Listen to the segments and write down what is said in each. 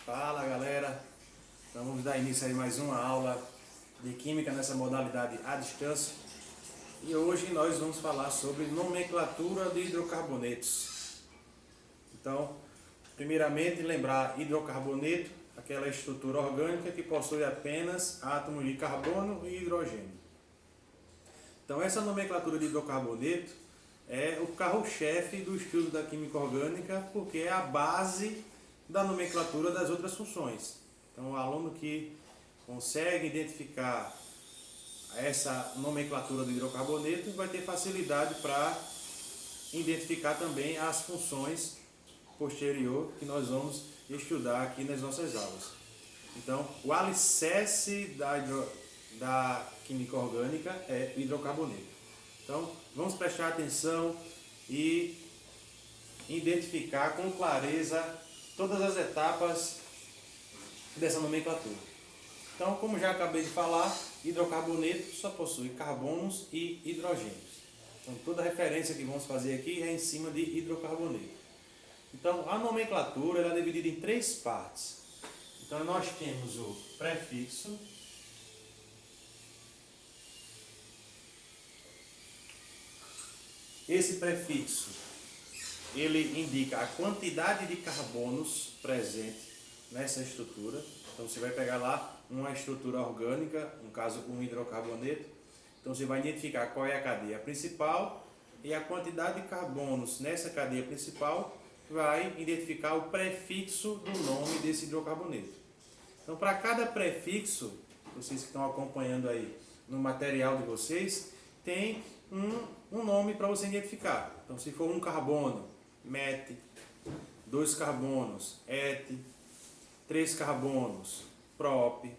Fala galera, então vamos dar início a mais uma aula de Química nessa modalidade à distância. E hoje nós vamos falar sobre nomenclatura de hidrocarbonetos. Então, primeiramente lembrar hidrocarboneto, aquela estrutura orgânica que possui apenas átomos de carbono e hidrogênio. Então essa nomenclatura de hidrocarboneto é o carro-chefe do estudo da química orgânica, porque é a base da nomenclatura das outras funções. Então o aluno que consegue identificar essa nomenclatura do hidrocarboneto vai ter facilidade para identificar também as funções posterior que nós vamos estudar aqui nas nossas aulas. Então o alicerce da química orgânica é o hidrocarboneto. Então vamos prestar atenção e identificar com clareza todas as etapas dessa nomenclatura. Então, como já acabei de falar, hidrocarboneto só possui carbonos e hidrogênios. Então toda referência que vamos fazer aqui é em cima de hidrocarboneto. Então a nomenclatura ela é dividida em três partes. Então nós temos o prefixo, esse prefixo ele indica a quantidade de carbonos presente nessa estrutura. Então você vai pegar lá uma estrutura orgânica, no caso um hidrocarboneto. Então você vai identificar qual é a cadeia principal e a quantidade de carbonos nessa cadeia principal vai identificar o prefixo do nome desse hidrocarboneto. Então para cada prefixo, vocês que estão acompanhando aí no material de vocês, tem um nome para você identificar. Então se for um carbono, met, 2 carbonos, et, 3 carbonos, prop,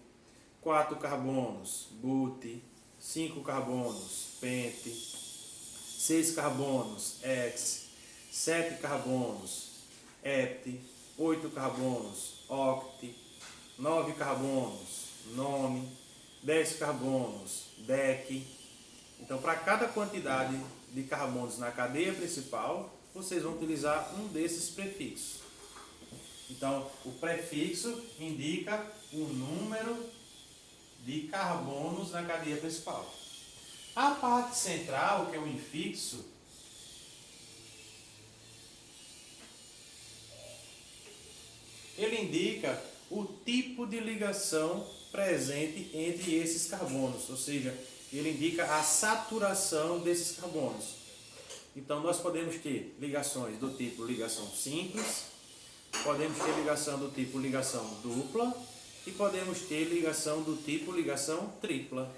4 carbonos, but, 5 carbonos, pent, 6 carbonos, hex, 7 carbonos, hept, 8 carbonos, oct, 9 carbonos, nome, 10 carbonos, dec. Então para cada quantidade de carbonos na cadeia principal, vocês vão utilizar um desses prefixos. Então, o prefixo indica o número de carbonos na cadeia principal. A parte central, que é o infixo, ele indica o tipo de ligação presente entre esses carbonos, ou seja, ele indica a saturação desses carbonos. Então nós podemos ter ligações do tipo ligação simples, podemos ter ligação do tipo ligação dupla e podemos ter ligação do tipo ligação tripla.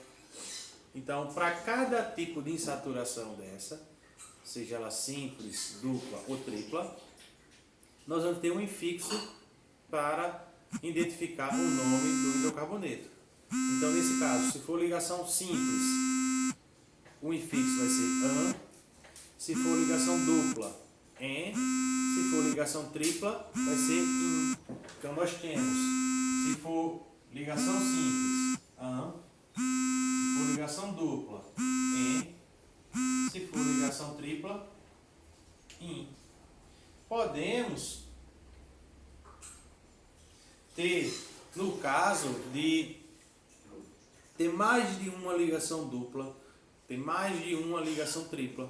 Então para cada tipo de insaturação dessa, seja ela simples, dupla ou tripla, nós vamos ter um infixo para identificar o nome do hidrocarboneto. Então nesse caso, se for ligação simples, o infixo vai ser an. Se for ligação dupla, en. Se for ligação tripla, vai ser in. Então nós temos, se for ligação simples, an. Se for ligação dupla, en. Se for ligação tripla, in. Podemos ter, no caso de ter mais de uma ligação dupla, ter mais de uma ligação tripla.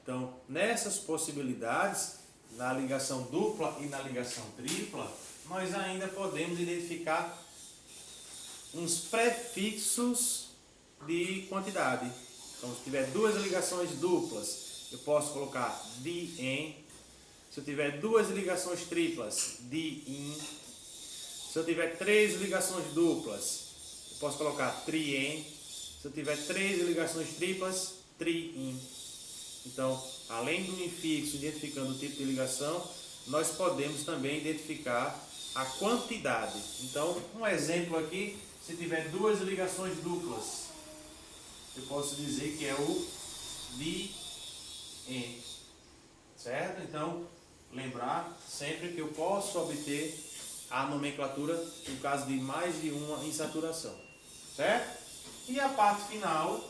Então, nessas possibilidades, na ligação dupla e na ligação tripla, nós ainda podemos identificar uns prefixos de quantidade. Então, se tiver duas ligações duplas, eu posso colocar di-en. Se eu tiver duas ligações triplas, di-in. Se eu tiver 3 ligações duplas, eu posso colocar tri-en. Se eu tiver 3 ligações triplas, tri-in. Então, além do infixo identificando o tipo de ligação, nós podemos também identificar a quantidade. Então, um exemplo aqui, se tiver 2 ligações duplas, eu posso dizer que é o di-en. Certo? Então, lembrar sempre que eu posso obter a nomenclatura no caso de mais de uma insaturação. Certo? E a parte final,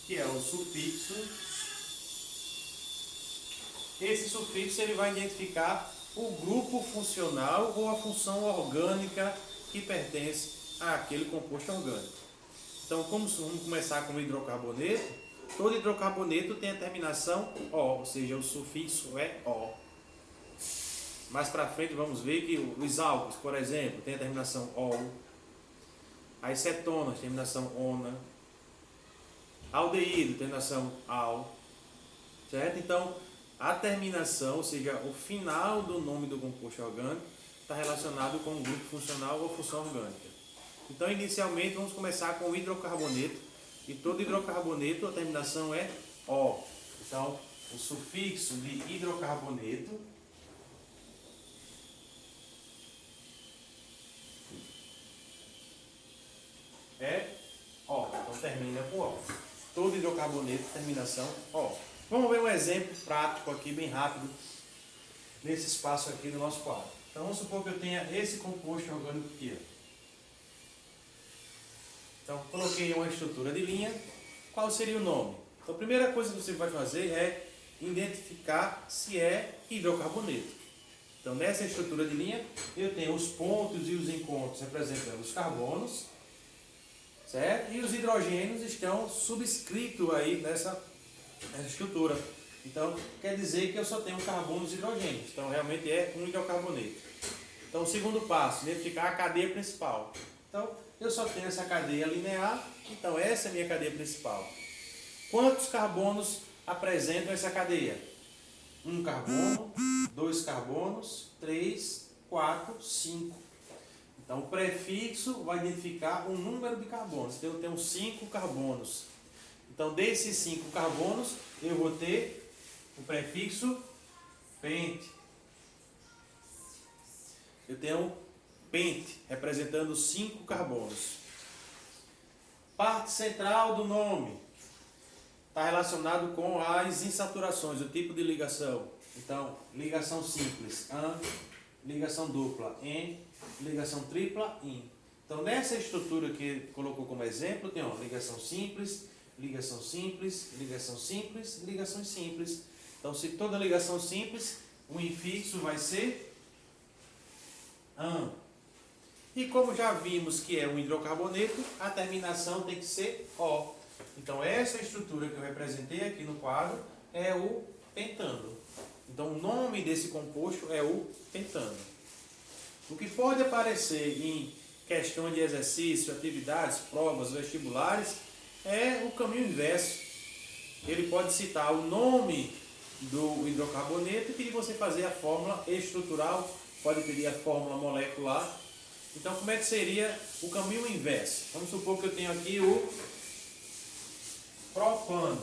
que é o sufixo. Esse sufixo ele vai identificar o grupo funcional ou a função orgânica que pertence àquele composto orgânico. Então, vamos começar com o hidrocarboneto. Todo hidrocarboneto tem a terminação O, ou seja, o sufixo é O. Mais para frente vamos ver que os álcools, por exemplo, tem a terminação OL. As cetonas, terminação ONA. Aldeído, terminação AL. Certo? Então, a terminação, ou seja, o final do nome do composto orgânico, está relacionado com o grupo funcional ou função orgânica. Então, inicialmente, vamos começar com o hidrocarboneto. E todo hidrocarboneto, a terminação é O. Então, o sufixo de hidrocarboneto é O. Então, termina com O. Todo hidrocarboneto, terminação O. Vamos ver um exemplo prático aqui, bem rápido, nesse espaço aqui do nosso quadro. Então, vamos supor que eu tenha esse composto orgânico aqui. Então, coloquei uma estrutura de linha. Qual seria o nome? Então, a primeira coisa que você vai fazer é identificar se é hidrocarboneto. Então, nessa estrutura de linha, eu tenho os pontos e os encontros representando os carbonos, certo? E os hidrogênios estão subscritos aí nessa estrutura. Então, quer dizer que eu só tenho carbonos e hidrogênios. Então, realmente é um hidrocarboneto. Então, o segundo passo, identificar a cadeia principal. Então, eu só tenho essa cadeia linear. Então, essa é a minha cadeia principal. Quantos carbonos apresentam essa cadeia? 1 carbono, 2 carbonos, 3, 4, 5. Então, o prefixo vai identificar o número de carbonos. Então, eu tenho 5 carbonos. Então, desses 5 carbonos, eu vou ter o prefixo pente. Eu tenho pente, representando 5 carbonos. Parte central do nome está relacionado com as insaturações, o tipo de ligação. Então, ligação simples, AN, ligação dupla, EN, ligação tripla, IN. Então, nessa estrutura que colocou como exemplo, tem ligação simples, ligação simples, ligação simples, ligações simples. Então, se toda ligação simples, o infixo vai ser AN. E como já vimos que é um hidrocarboneto, a terminação tem que ser O. Então, essa estrutura que eu representei aqui no quadro é o pentano. Então, o nome desse composto é o pentano. O que pode aparecer em questões de exercício, atividades, provas, vestibulares, é o caminho inverso. Ele pode citar o nome do hidrocarboneto e pedir você fazer a fórmula estrutural, pode pedir a fórmula molecular. Então, como é que seria o caminho inverso? Vamos supor que eu tenho aqui o propano.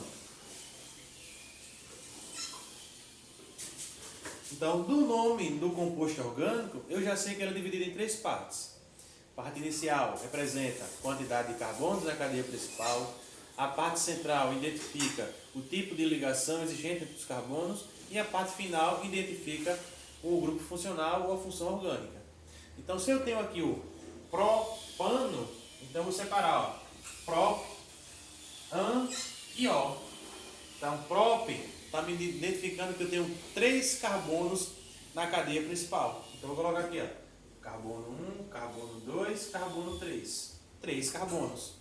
Então, do nome do composto orgânico, eu já sei que ele é dividido em 3 partes. A parte inicial representa a quantidade de carbonos na cadeia principal. A parte central identifica o tipo de ligação existente entre os carbonos. E a parte final identifica o grupo funcional ou a função orgânica. Então, se eu tenho aqui o propano, então eu vou separar prop, an e O. Então, prop está me identificando que eu tenho 3 carbonos na cadeia principal. Então, eu vou colocar aqui, carbono 1, carbono 2, carbono 3. 3 carbonos.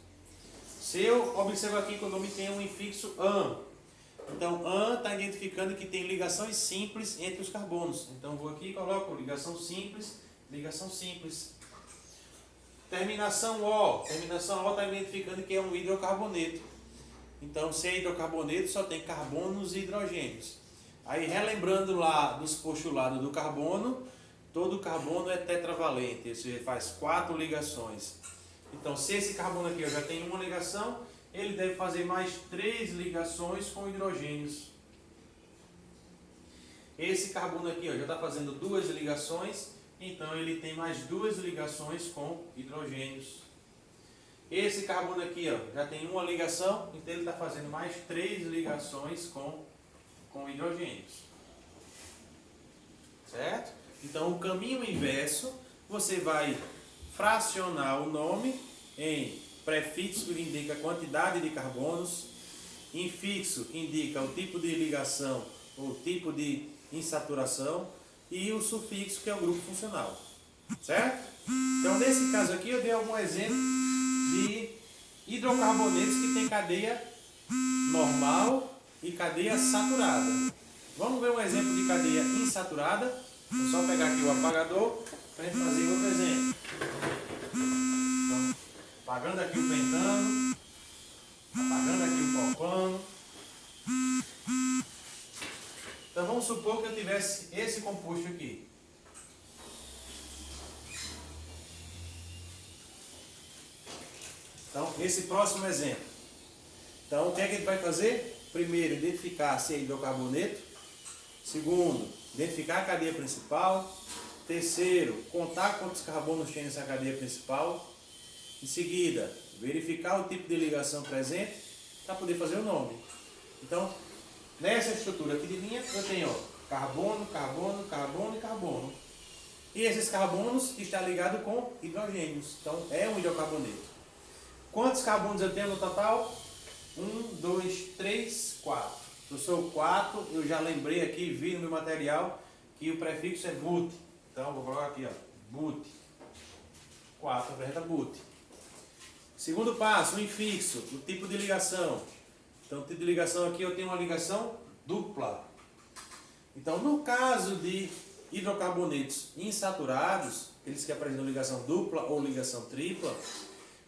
Se eu observo aqui que o nome tem um infixo AN, então AN está identificando que tem ligações simples entre os carbonos. Então, vou aqui e coloco ligação simples, ligação simples. Terminação O está identificando que é um hidrocarboneto. Então, se é hidrocarboneto, só tem carbonos e hidrogênios. Aí, relembrando lá dos postulados do carbono, todo carbono é tetravalente, isso faz 4 ligações. Então, se esse carbono aqui já tem uma ligação, ele deve fazer mais 3 ligações com hidrogênios. Esse carbono aqui já está fazendo 2 ligações, então ele tem mais 2 ligações com hidrogênios. Esse carbono aqui já tem uma ligação, então ele está fazendo mais 3 ligações com hidrogênios. Certo? Então, o caminho inverso, você vai fracionar o nome em prefixo, que indica a quantidade de carbonos, infixo, que indica o tipo de ligação ou tipo de insaturação, e o sufixo, que é o grupo funcional. Certo? Então, nesse caso aqui, eu dei algum exemplo de hidrocarbonetos que tem cadeia normal e cadeia saturada. Vamos ver um exemplo de cadeia insaturada. Vou só pegar aqui o apagador para a gente fazer outro exemplo. Então, apagando aqui o pentano, apagando aqui o propano. Então vamos supor que eu tivesse esse composto aqui. Então, esse próximo exemplo. Então, o que é que a gente vai fazer? Primeiro, identificar se é hidrocarboneto. Segundo, identificar a cadeia principal. Terceiro, contar quantos carbonos tem nessa cadeia principal. Em seguida, verificar o tipo de ligação presente para poder fazer o nome. Então, nessa estrutura aqui de linha, eu tenho carbono, carbono, carbono e carbono. E esses carbonos estão ligados com hidrogênios. Então, é um hidrocarboneto. Quantos carbonos eu tenho no total? 1, 2, 3, 4. Professor, 4, eu já lembrei aqui, vi no meu material, que o prefixo é but. Então, vou colocar aqui, ó, but. 4 representa but. Segundo passo, o infixo, o tipo de ligação. Então, o tipo de ligação aqui eu tenho uma ligação dupla. Então, no caso de hidrocarbonetos insaturados, aqueles que apresentam ligação dupla ou ligação tripla,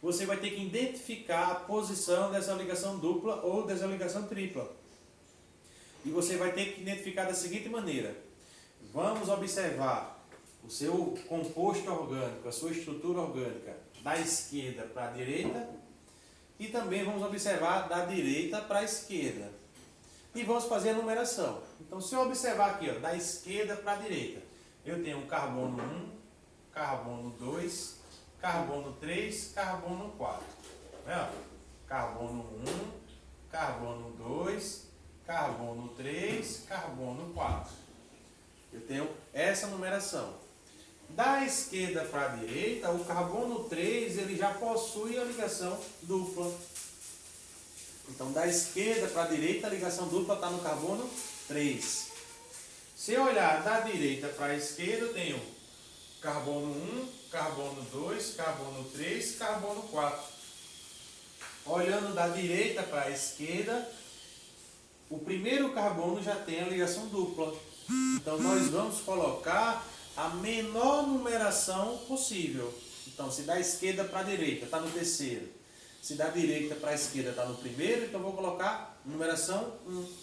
você vai ter que identificar a posição dessa ligação dupla ou dessa ligação tripla. E você vai ter que identificar da seguinte maneira. Vamos observar o seu composto orgânico, a sua estrutura orgânica, da esquerda para a direita. E também vamos observar da direita para a esquerda. E vamos fazer a numeração. Então, se eu observar aqui, ó, da esquerda para a direita, eu tenho carbono 1, carbono 2, carbono 3, carbono 4. Carbono 1, carbono 2, carbono 3, carbono 4. Eu tenho essa numeração. Da esquerda para a direita, o carbono 3 ele já possui a ligação dupla. Então, da esquerda para a direita, a ligação dupla está no carbono 3. Se eu olhar da direita para a esquerda, eu tenho carbono 1, carbono 2, carbono 3, carbono 4. Olhando da direita para a esquerda, o primeiro carbono já tem a ligação dupla. Então, nós vamos colocar a menor numeração possível. Então, se da esquerda para a direita está no terceiro, se da direita para a esquerda está no primeiro, então vou colocar numeração 1.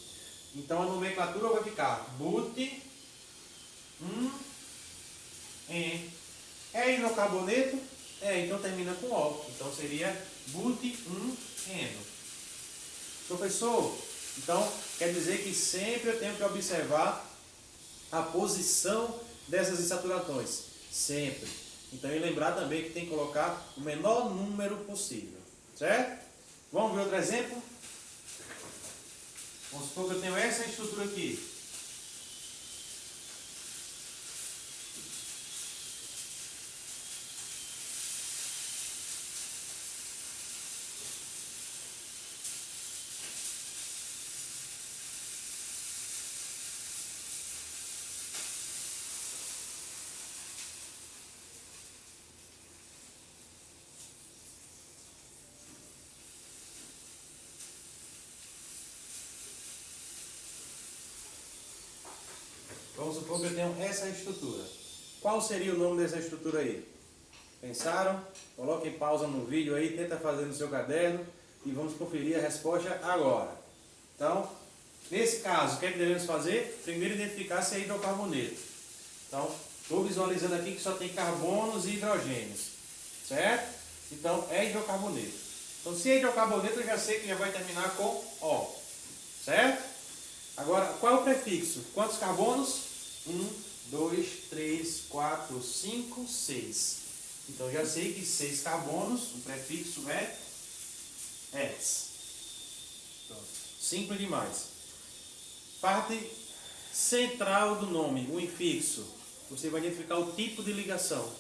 Então, a nomenclatura vai ficar but 1, N. É hidrocarboneto? É, então termina com O. Então seria but 1N. Professor, então quer dizer que sempre eu tenho que observar a posição dessas insaturações. Sempre. Então e lembrar também que tem que colocar o menor número possível. Certo? Vamos ver outro exemplo? Vamos supor que eu tenho essa estrutura aqui. Vamos supor que eu tenho essa estrutura. Qual seria o nome dessa estrutura aí? Pensaram? Coloquem pausa no vídeo aí, tenta fazer no seu caderno e vamos conferir a resposta agora. Então, nesse caso, o que é que devemos fazer? Primeiro identificar se é hidrocarboneto. Então, estou visualizando aqui que só tem carbonos e hidrogênios. Certo? Então, é hidrocarboneto. Então, se é hidrocarboneto, eu já sei que já vai terminar com O. Certo? Agora, qual é o prefixo? Quantos carbonos? 1, 2, 3, 4, 5, 6. Então, já sei que 6 carbonos, o prefixo é S. Então, simples demais. Parte central do nome, o infixo. Você vai identificar o tipo de ligação.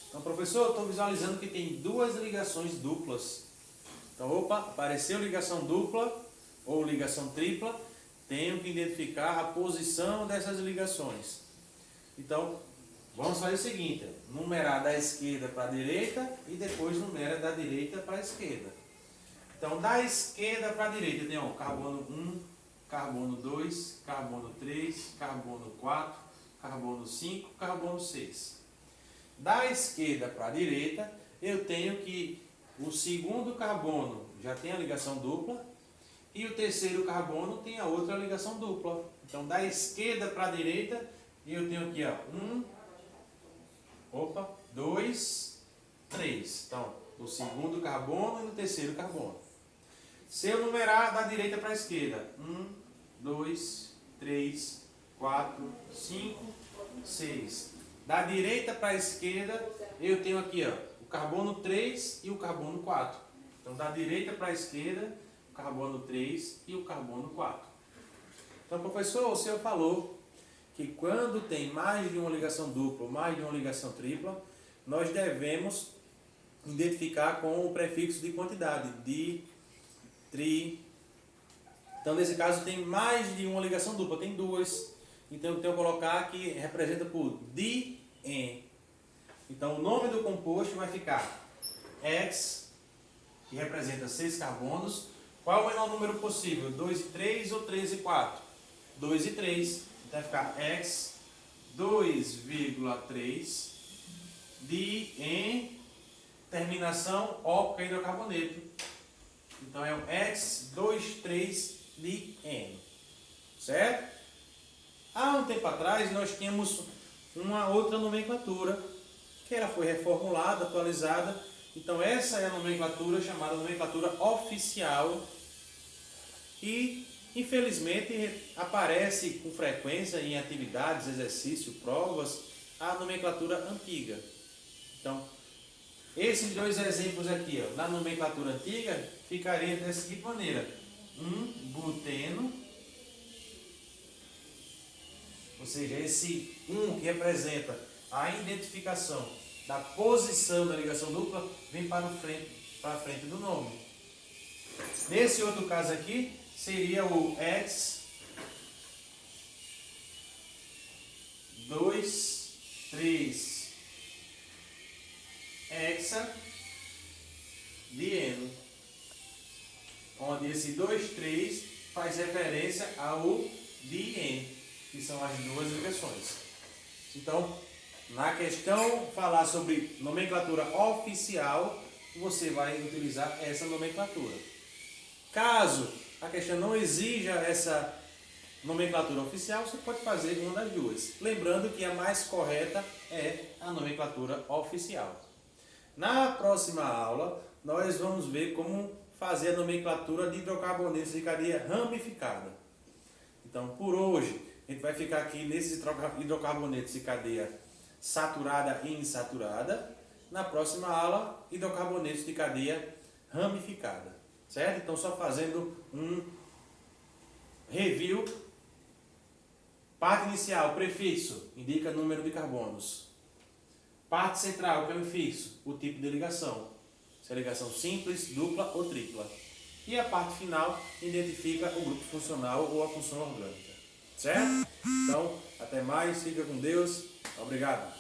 Então, professor, eu estou visualizando que tem duas ligações duplas. Então, opa, apareceu ligação dupla ou ligação tripla. Tenho que identificar a posição dessas ligações. Então, vamos fazer o seguinte, numerar da esquerda para a direita e depois numera da direita para a esquerda. Então, da esquerda para a direita tem carbono 1, carbono 2, carbono 3, carbono 4, carbono 5, carbono 6. Da esquerda para a direita, eu tenho que o segundo carbono já tem a ligação dupla e o terceiro carbono tem a outra ligação dupla. Então, da esquerda para a direita, eu tenho aqui 2, 3. Então, o segundo carbono e o terceiro carbono. Se eu numerar da direita para a esquerda, 1, 2, 3, 4, 5, 6. Da direita para a esquerda, eu tenho aqui o carbono 3 e o carbono 4. Então, da direita para a esquerda, o carbono 3 e o carbono 4. Então, professor, o senhor falou que quando tem mais de uma ligação dupla ou mais de uma ligação tripla, nós devemos identificar com o prefixo de quantidade, di, tri. Então, nesse caso, tem mais de uma ligação dupla, tem duas. Então, eu tenho que colocar que representa por di-en. Então, o nome do composto vai ficar X, que representa 6 carbonos. Qual é o menor número possível? 2 e 3 ou 3 e 4? 2 e 3. Então, vai ficar X 2,3 di-en, terminação óptica hidrocarboneto. Então, é o X23di-en. Certo? Há um tempo atrás, nós tínhamos uma outra nomenclatura, que ela foi reformulada, atualizada. Então, essa é a nomenclatura chamada nomenclatura oficial. E, infelizmente, aparece com frequência em atividades, exercícios, provas, a nomenclatura antiga. Então, esses dois exemplos aqui, na nomenclatura antiga, ficaria da seguinte maneira: 1-buteno. Ou seja, esse 1 que representa a identificação da posição da ligação dupla vem para a frente do nome. Nesse outro caso aqui, seria o X 2, 3 hexadieno, onde esse 2, 3 faz referência ao diene, que são as duas ligações. Então, na questão falar sobre nomenclatura oficial, você vai utilizar essa nomenclatura. Caso a questão não exija essa nomenclatura oficial, você pode fazer uma das duas. Lembrando que a mais correta é a nomenclatura oficial. Na próxima aula, nós vamos ver como fazer a nomenclatura de hidrocarbonetos de cadeia ramificada. Então, por hoje, a gente vai ficar aqui nesses hidrocarbonetos de cadeia saturada e insaturada. Na próxima aula, hidrocarbonetos de cadeia ramificada. Certo? Então, só fazendo um review. Parte inicial, prefixo, indica número de carbonos. Parte central, que é o infixo, o tipo de ligação. Se é ligação simples, dupla ou tripla. E a parte final identifica o grupo funcional ou a função orgânica. Certo? Então, até mais, fica com Deus. Obrigado.